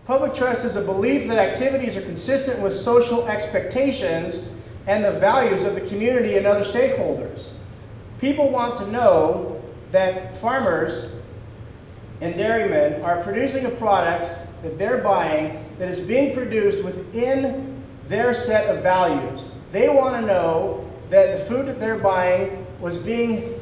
Public trust is a belief that activities are consistent with social expectations and the values of the community and other stakeholders. People want to know that farmers and dairymen are producing a product that they're buying that is being produced within their set of values. They want to know that the food that they're buying was being,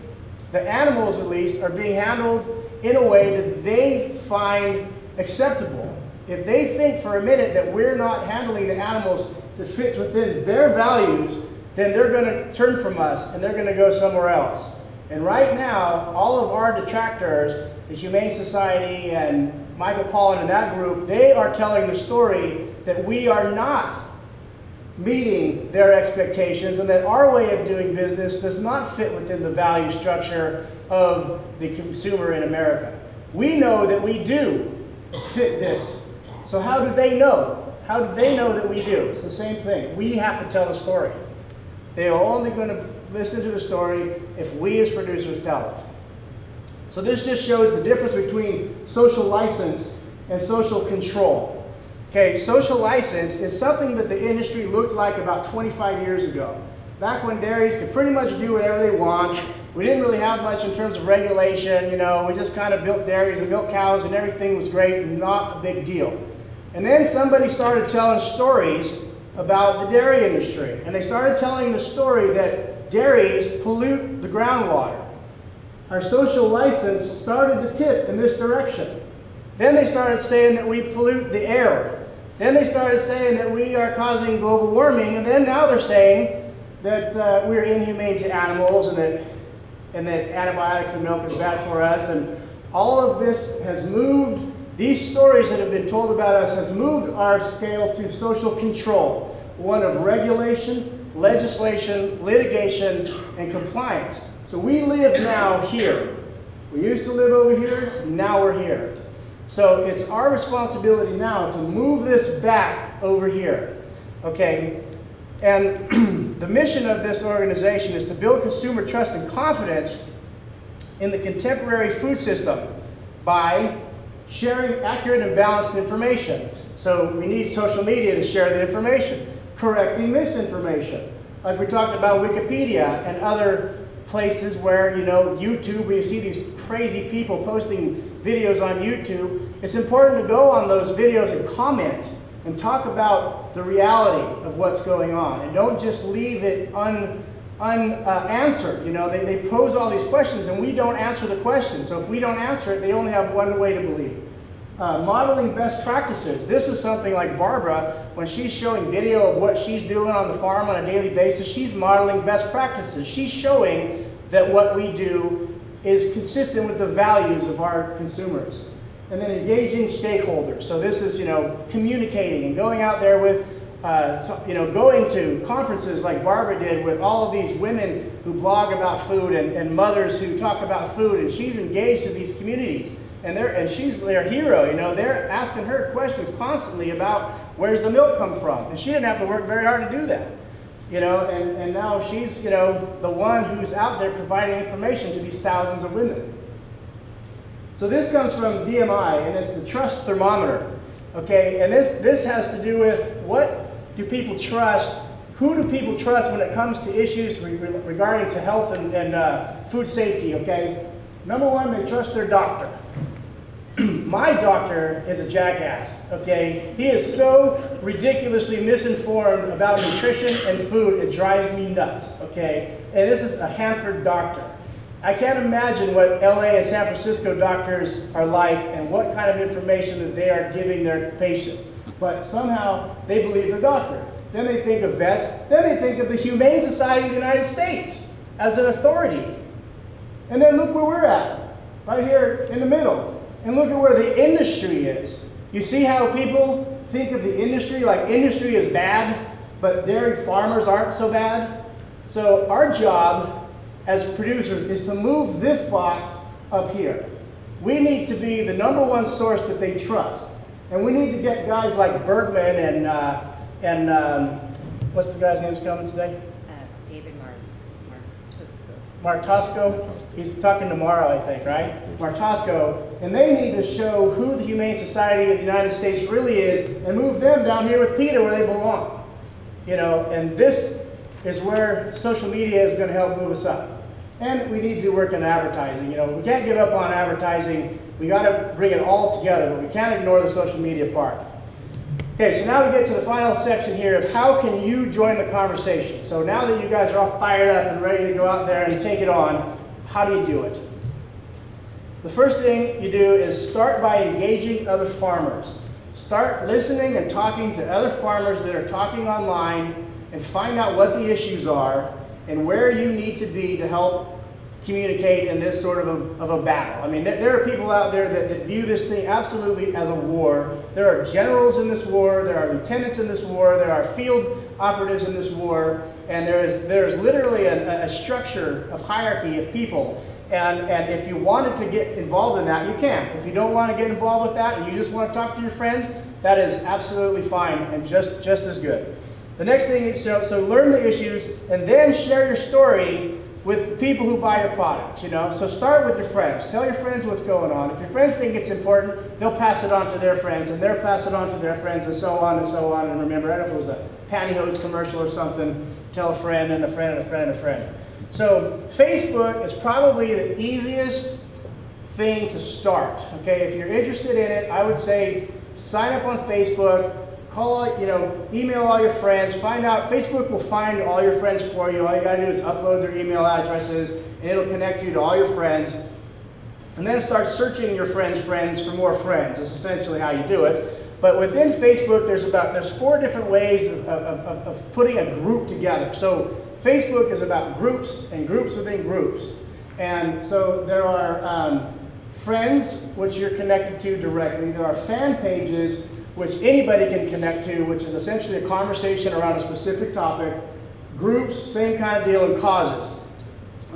the animals at least, are being handled in a way that they find acceptable. If they think for a minute that we're not handling the animals that fits within their values, then they're going to turn from us and they're going to go somewhere else. And right now, all of our detractors, the Humane Society and Michael Pollan and that group, they are telling the story that we are not meeting their expectations and that our way of doing business does not fit within the value structure of the consumer in America. We know that we do fit this. So how do they know? How do they know that we do? It's the same thing. We have to tell the story. They are only going to listen to the story if we as producers tell it. So this just shows the difference between social license and social control. Okay, social license is something that the industry looked like about 25 years ago. Back when dairies could pretty much do whatever they want. We didn't really have much in terms of regulation, you know, we just kind of built dairies and milk cows and everything was great and not a big deal. And then somebody started telling stories about the dairy industry. And they started telling the story that dairies pollute the groundwater. Our social license started to tip in this direction. Then they started saying that we pollute the air. Then they started saying that we are causing global warming. And then now they're saying that we're inhumane to animals and that antibiotics in milk is bad for us. And all of this has moved, these stories that have been told about us has moved our scale to social control, one of regulation, legislation, litigation, and compliance. So we live now here. We used to live over here, now we're here. So it's our responsibility now to move this back over here, okay? And the mission of this organization is to build consumer trust and confidence in the contemporary food system by sharing accurate and balanced information. So we need social media to share the information, correcting misinformation. Like we talked about Wikipedia and other places where, you know, YouTube, where you see these crazy people posting videos on YouTube. It's important to go on those videos and comment and talk about the reality of what's going on. And don't just leave it unanswered. You know, they pose all these questions and we don't answer the question. So if we don't answer it, they only have one way to believe. Modeling best practices. This is something like Barbara, when she's showing video of what she's doing on the farm on a daily basis, she's modeling best practices. She's showing that what we do is consistent with the values of our consumers. And then engaging stakeholders. So this is, you know, communicating and going out there with, you know, going to conferences like Barbara did with all of these women who blog about food and mothers who talk about food, and she's engaged in these communities. And she's their hero, you know, they're asking her questions constantly about where's the milk come from. And she didn't have to work very hard to do that. You know, and now she's, you know, the one who's out there providing information to these thousands of women. So this comes from DMI, and it's the trust thermometer. Okay, and this has to do with what do people trust, who do people trust when it comes to issues regarding to health and food safety, okay? Number one, they trust their doctor. My doctor is a jackass, okay? He is so ridiculously misinformed about nutrition and food, it drives me nuts, okay? And this is a Hanford doctor. I can't imagine what LA and San Francisco doctors are like and what kind of information that they are giving their patients. But somehow they believe their doctor. Then they think of vets. Then they think of the Humane Society of the United States as an authority. And then look where we're at, right here in the middle. And look at where the industry is. You see how people think of the industry like industry is bad, but dairy farmers aren't so bad? So our job as producers is to move this box up here. We need to be the #1 source that they trust. And we need to get guys like Bergman and what's the guy's name's coming today? David Martosco. He's talking tomorrow, I think, right? Martosco. And they need to show who the Humane Society of the United States really is and move them down here with PETA where they belong. You know, and this is where social media is going to help move us up. And we need to work in advertising. You know, we can't give up on advertising. We got to bring it all together, but we can't ignore the social media part. Okay, so now we get to the final section here of how can you join the conversation. So now that you guys are all fired up and ready to go out there and take it on, how do you do it? The first thing you do is start by engaging other farmers. Start listening and talking to other farmers that are talking online and find out what the issues are and where you need to be to help communicate in this sort of a battle. I mean, there are people out there that view this thing absolutely as a war. There are generals in this war, there are lieutenants in this war, there are field operatives in this war, and there's literally a structure of hierarchy of people. And if you wanted to get involved in that, you can. If you don't want to get involved with that and you just want to talk to your friends, that is absolutely fine and just as good. The next thing is, so learn the issues and then share your story with the people who buy your products, you know. So start with your friends. Tell your friends what's going on. If your friends think it's important, they'll pass it on to their friends, and they'll pass it on to their friends, and so on and so on. And remember, I don't know if it was a pantyhose commercial or something, tell a friend and a friend and a friend and a friend. So Facebook is probably the easiest thing to start, okay? If you're interested in it, I would say sign up on Facebook, call, you know, email all your friends, find out, Facebook will find all your friends for you. All you gotta do is upload their email addresses and it'll connect you to all your friends. And then start searching your friends' friends for more friends. That's essentially how you do it. But within Facebook, there's 4 different ways of putting a group together. So Facebook is about groups and groups within groups. And so there are friends, which you're connected to directly. There are fan pages, which anybody can connect to, which is essentially a conversation around a specific topic. Groups, same kind of deal, and causes.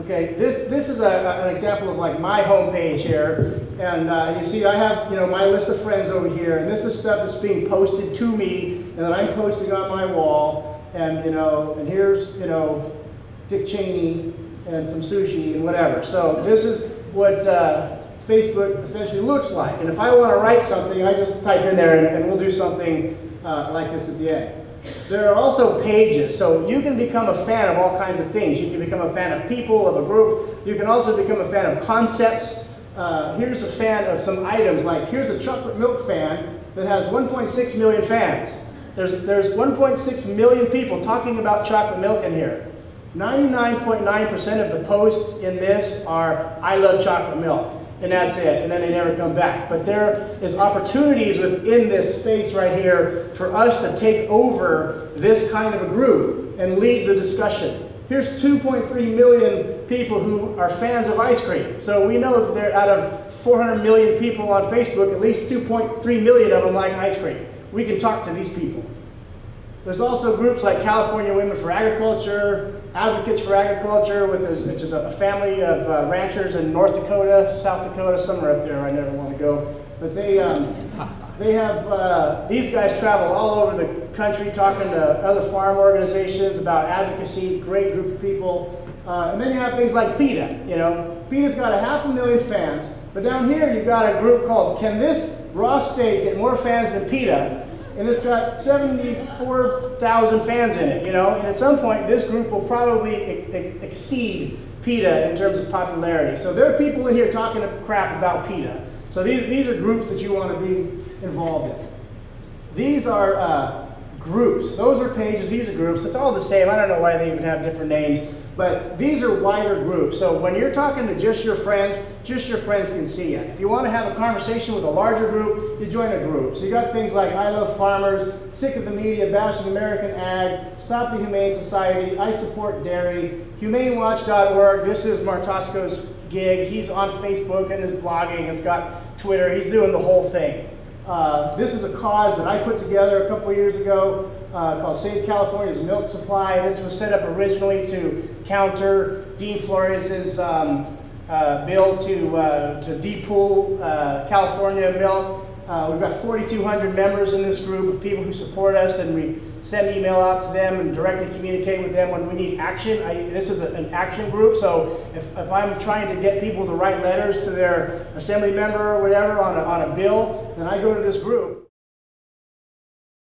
Okay, this is an example of like my home page here, and you see I have, you know, my list of friends over here, and this is stuff that's being posted to me and that I'm posting on my wall, and you know, and here's, you know, Dick Cheney and some sushi and whatever. So this is what Facebook essentially looks like. And if I want to write something, I just type in there and we'll do something like this at the end. There are also pages, so you can become a fan of all kinds of things. You can become a fan of people, of a group. You can also become a fan of concepts. Here's a fan of some items, like here's a chocolate milk fan that has 1.6 million fans. There's 1.6 million people talking about chocolate milk in here. 99.9% of the posts in this are, I love chocolate milk. And that's it, and then they never come back. But there is opportunities within this space right here for us to take over this kind of a group and lead the discussion. Here's 2.3 million people who are fans of ice cream. So we know that there, out of 400 million people on Facebook, at least 2.3 million of them like ice cream. We can talk to these people. There's also groups like California Women for Agriculture, Advocates for Agriculture, which is a family of ranchers in North Dakota, South Dakota, somewhere up there I never want to go. But they have, these guys travel all over the country talking to other farm organizations about advocacy, great group of people. And then you have things like PETA, you know. PETA's got 500,000 fans, but down here you've got a group called Can This Raw Steak Get More Fans Than PETA? And it's got 74,000 fans in it, you know, and at some point this group will probably exceed PETA in terms of popularity. So there are people in here talking crap about PETA. So these are groups that you want to be involved in. These are groups. Those are pages, these are groups. It's all the same. I don't know why they even have different names, but these are wider groups. So when you're talking to just your friends can see you. If you want to have a conversation with a larger group, you join a group. So you got things like I Love Farmers, Sick of the Media, Bashing American Ag, Stop the Humane Society, I Support Dairy, HumaneWatch.org. This is Martosco's gig. He's on Facebook and is blogging. He's got Twitter. He's doing the whole thing. This is a cause that I put together a couple years ago called Save California's Milk Supply. This was set up originally to counter Dean Flores' bill to depool California milk. We've got 4,200 members in this group of people who support us, and we send email out to them and directly communicate with them when we need action. This is an action group, so if I'm trying to get people to write letters to their assembly member or whatever on a bill, then I go to this group.